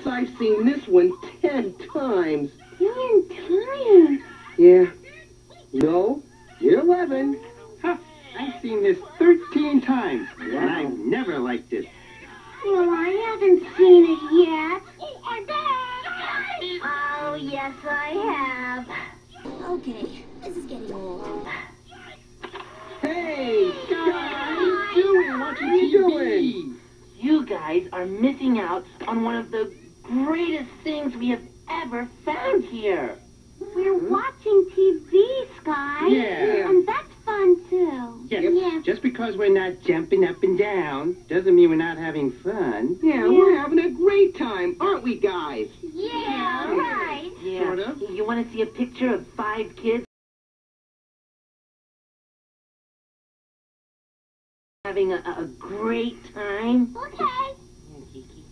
guess I've seen this one 10 times. 10 times? Yeah. No, you're 11. Huh, I've seen this 13 times, and I've never liked it. Well, I haven't seen it yet. Oh, I'm back! Oh, yes, I have. Okay, this is getting old. Hey, guys, what are you doing? Watching TV? You guys are missing out on one of the greatest things we have ever found here. We're watching TV, Sky. Yeah. And that's fun, too. Yes. Just because we're not jumping up and down doesn't mean we're not having fun. Yeah, we're having a great time, aren't we, guys? Yeah, right. Yeah. Sort of. You want to see a picture of 5 kids having a great time? Okay. Kiki.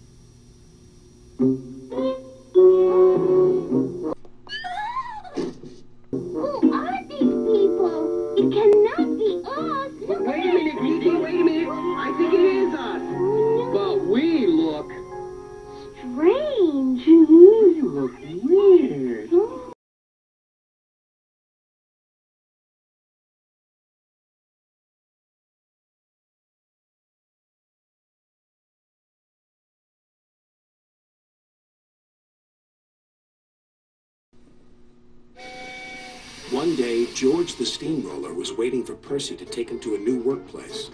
Who are these people? It cannot be us. Wait a minute, Kiki, wait a minute. I think it is us. But we look... Strange. You look weird. One day, George the steamroller was waiting for Percy to take him to a new workplace.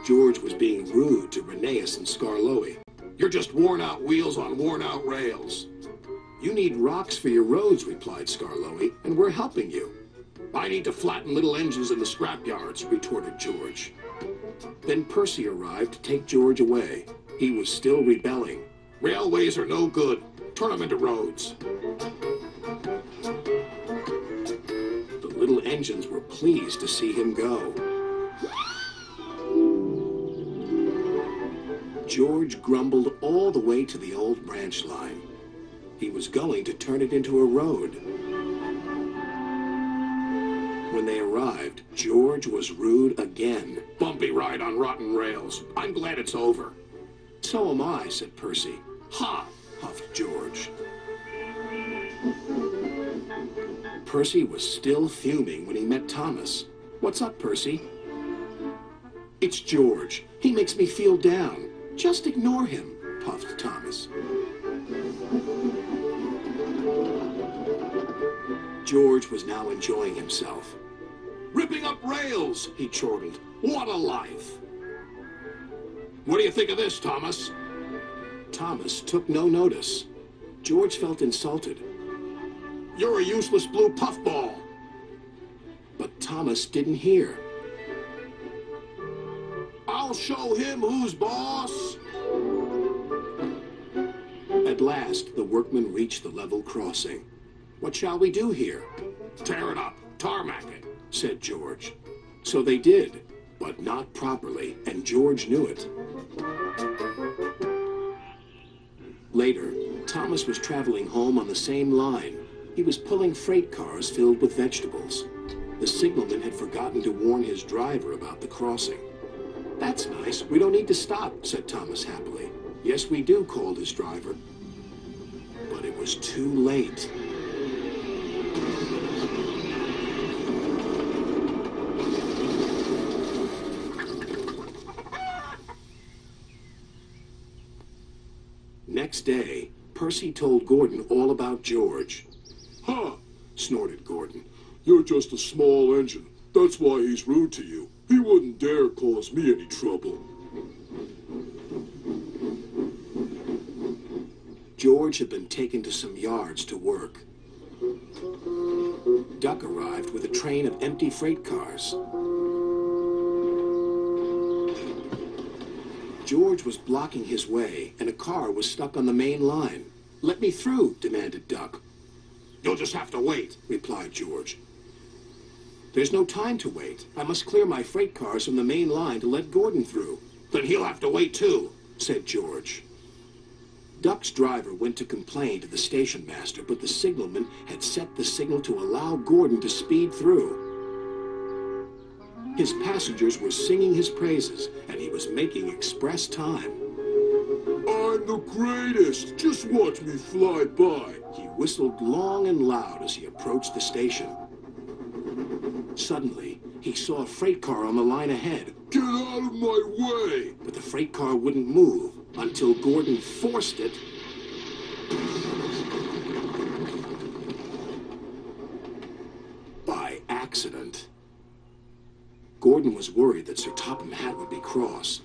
George was being rude to Rheneas and Skarloey. "You're just worn-out wheels on worn-out rails." "You need rocks for your roads," replied Skarloey, "and we're helping you." "I need to flatten little engines in the scrapyards," retorted George. Then Percy arrived to take George away. He was still rebelling. "Railways are no good. Turn them into roads." The little engines were pleased to see him go. George grumbled all the way to the old branch line. He was going to turn it into a road. When they arrived, George was rude again. "Bumpy ride on rotten rails. I'm glad it's over." "So am I," said Percy. "Ha!" huffed George. Percy was still fuming when he met Thomas. "What's up, Percy?" "It's George. He makes me feel down. Just ignore him," puffed Thomas. George was now enjoying himself. "Ripping up rails," he chortled. "What a life!" "What do you think of this, Thomas?" Thomas took no notice. George felt insulted. "You're a useless blue puffball." But Thomas didn't hear. "I'll show him who's boss." At last, the workmen reached the level crossing. "What shall we do here?" "Tear it up, tarmac it," said George. So they did, but not properly, and George knew it. Later, Thomas was traveling home on the same line. He was pulling freight cars filled with vegetables. The signalman had forgotten to warn his driver about the crossing. "That's nice. We don't need to stop," said Thomas happily. "Yes, we do," called his driver. But it was too late. Next day, Percy told Gordon all about George. "Huh," snorted Gordon. "You're just a small engine. That's why he's rude to you. He wouldn't dare cause me any trouble." George had been taken to some yards to work. Duck arrived with a train of empty freight cars. George was blocking his way, and a car was stuck on the main line. "Let me through," demanded Duck. "You'll just have to wait," replied George. "There's no time to wait. I must clear my freight cars from the main line to let Gordon through." "Then he'll have to wait too," said George. Duck's driver went to complain to the station master, but the signalman had set the signal to allow Gordon to speed through. His passengers were singing his praises, and he was making express time. "I I'm the greatest. Just watch me fly by. He whistled long and loud as he approached the station. Suddenly, he saw a freight car on the line ahead. Get out of my way! But the freight car wouldn't move until Gordon forced it by accident. Gordon was worried that Sir Topham Hatt would be cross.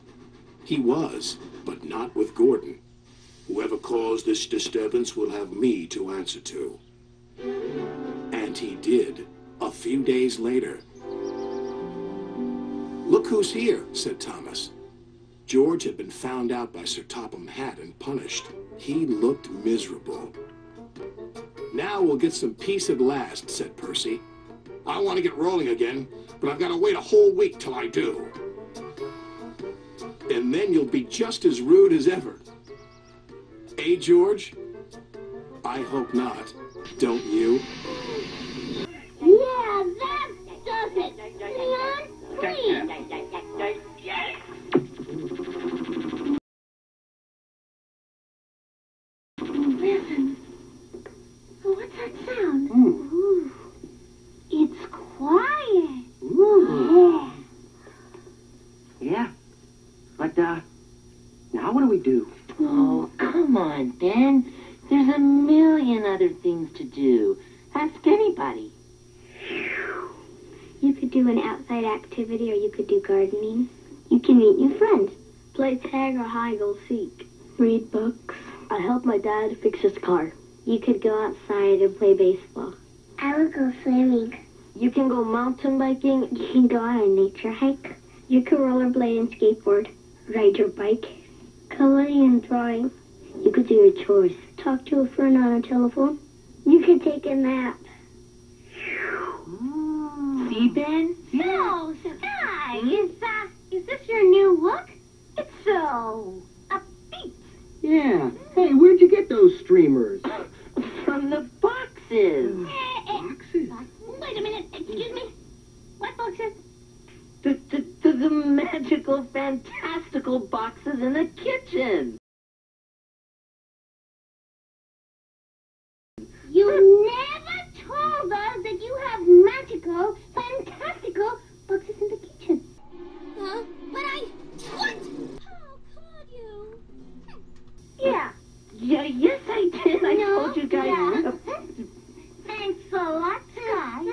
He was, but not with Gordon. Whoever caused this disturbance will have me to answer to. And he did, a few days later. Look who's here, said Thomas. George had been found out by Sir Topham Hatt and punished. He looked miserable. Now we'll get some peace at last, said Percy. I want to get rolling again, but I've got to wait a whole week till I do. And then you'll be just as rude as ever. Eh, George? I hope not. Don't you? Yeah, that does it. Leon, please. Listen. What's that sound? Ooh. It's quiet. Ooh. Yeah. But, now what do we do? Oh, come on, Ben. There's a million other things to do. Ask anybody. You could do an outside activity, or you could do gardening. You can meet new friends. Play tag or hide go seek. Read books. I help my dad fix his car. You could go outside and play baseball. I would go swimming. You can go mountain biking. You can go on a nature hike. You can rollerblade and skateboard. Ride your bike. Coloring and drawing. You could do your chores. Talk to a friend on a telephone. You could take a nap. See, Ben? So, Sky, is this your new look? It's so upbeat. Yeah. Hey, where'd you get those streamers? From the boxes. Boxes? Wait a minute, excuse me. What boxes? The magical, fantastical boxes in the kitchen. You never told us that you have magical, fantastical boxes in the kitchen. Huh? What? How could you? Yeah. Yes, I did. I told you guys. Yeah. Thanks a lot, Sky.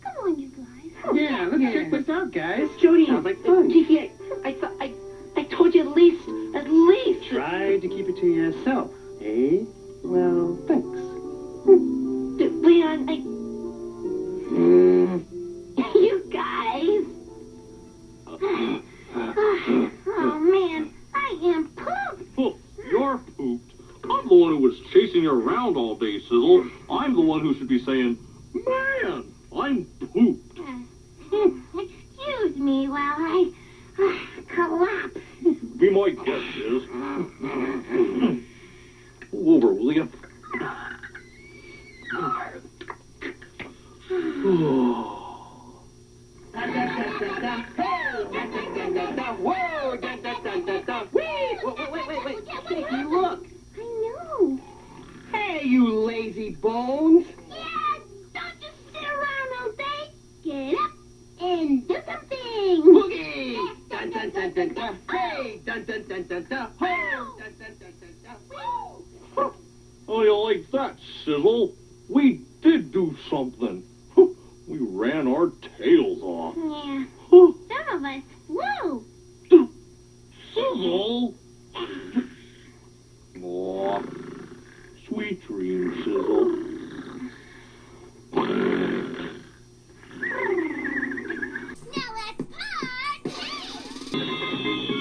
Come on, you guys. Yeah, let's check this out, guys. Jody, sounds like fun. Gee, I told you at least. Try to keep it to yourself, eh? Well, thanks. Leon, you guys. Oh, man, I am pooped. Oh, you're pooped. I'm the one who was chasing you around all day, Sizzle. I'm the one who should be saying, man, I'm pooped. Excuse me while I collapse. Be my guest, Sizz. Pull over, will you? Wait. Sticky, look. I know. Hey, you lazy bones. Yeah, don't just sit around all day. Get up and do something. Boogie! Dun dun dun dun dun. Hey! Dun dun dun dun dun. Ho! Dun dun dun dun dun. Oh, you like that, Sizzle? We did do something. We ran our tails off. Yeah, some of us. Whoa. Sizzle! Aw, sweet dreams, Sizzle. Now let's party!